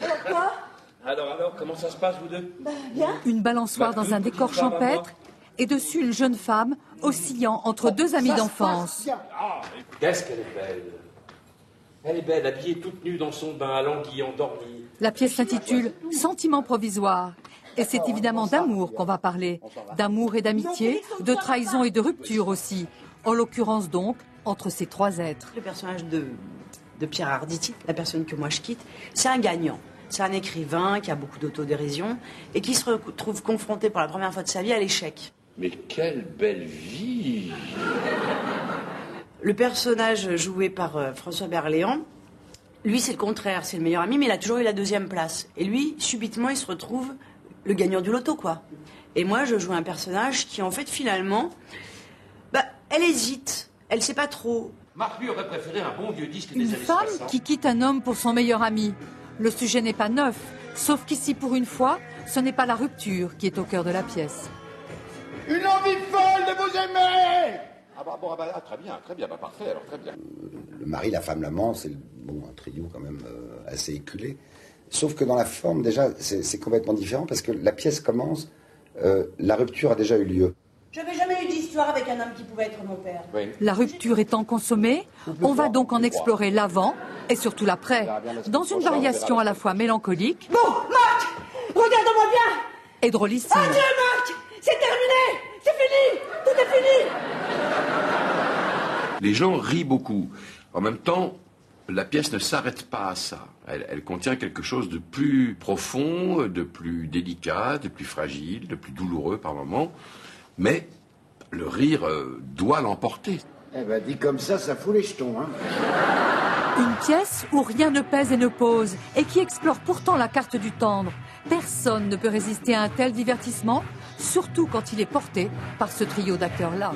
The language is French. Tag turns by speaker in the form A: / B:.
A: Alors quoi?
B: Alors, comment ça se passe, vous deux?
A: Bien.
C: Une balançoire dans un décor champêtre et dessus une jeune femme oscillant entre deux amis d'enfance.
B: Qu'est-ce qu'elle est belle! Elle est belle, habillée toute nue dans son bain, alanguie, endormie.
C: La pièce s'intitule « Sentiment provisoire ». Et c'est évidemment d'amour qu'on va parler. D'amour et d'amitié, de trahison et de rupture aussi. En l'occurrence donc, entre ces trois êtres.
A: Le personnage de Pierre Arditi, la personne que moi je quitte, c'est un gagnant. C'est un écrivain qui a beaucoup d'autodérision et qui se retrouve confronté pour la première fois de sa vie à l'échec.
B: Mais quelle belle vie!
A: Le personnage joué par François Berléand, lui c'est le contraire, c'est le meilleur ami, mais il a toujours eu la deuxième place. Et lui, subitement, il se retrouve le gagnant du loto, quoi. Et moi, je joue un personnage qui, en fait, finalement, elle hésite, elle sait pas trop.
B: Marc, lui, aurait préféré un bon vieux disque des
C: Une
B: années
C: femme
B: 60.
C: qui quitte un homme pour son meilleur ami. Le sujet n'est pas neuf, sauf qu'ici, pour une fois, ce n'est pas la rupture qui est au cœur de la pièce.
D: Une envie folle de vous aimer! Très bien, parfait, alors très bien.
E: Le mari, la femme, l'amant, c'est un trio quand même assez éculé. Sauf que dans la forme, déjà, c'est complètement différent parce que la pièce commence, la rupture a déjà eu lieu.
A: Je n'avais jamais eu d'histoire avec un homme qui pouvait être mon père.
B: Oui.
C: La rupture étant consommée, on va donc en explorer l'avant et surtout l'après, dans une variation à la fois mélancolique.
A: Bon, Marc, regarde-moi bien!
C: Et drôlissime.
A: Adieu, Marc! C'est terminé! C'est fini! Tout est fini!
B: Les gens rient beaucoup. En même temps, la pièce ne s'arrête pas à ça. Elle contient quelque chose de plus profond, de plus délicat, de plus fragile, de plus douloureux par moments. Mais le rire doit l'emporter.
D: Eh ben, dit comme ça fout les jetons, hein.
C: Une pièce où rien ne pèse et ne pose, et qui explore pourtant la carte du tendre. Personne ne peut résister à un tel divertissement, surtout quand il est porté par ce trio d'acteurs-là.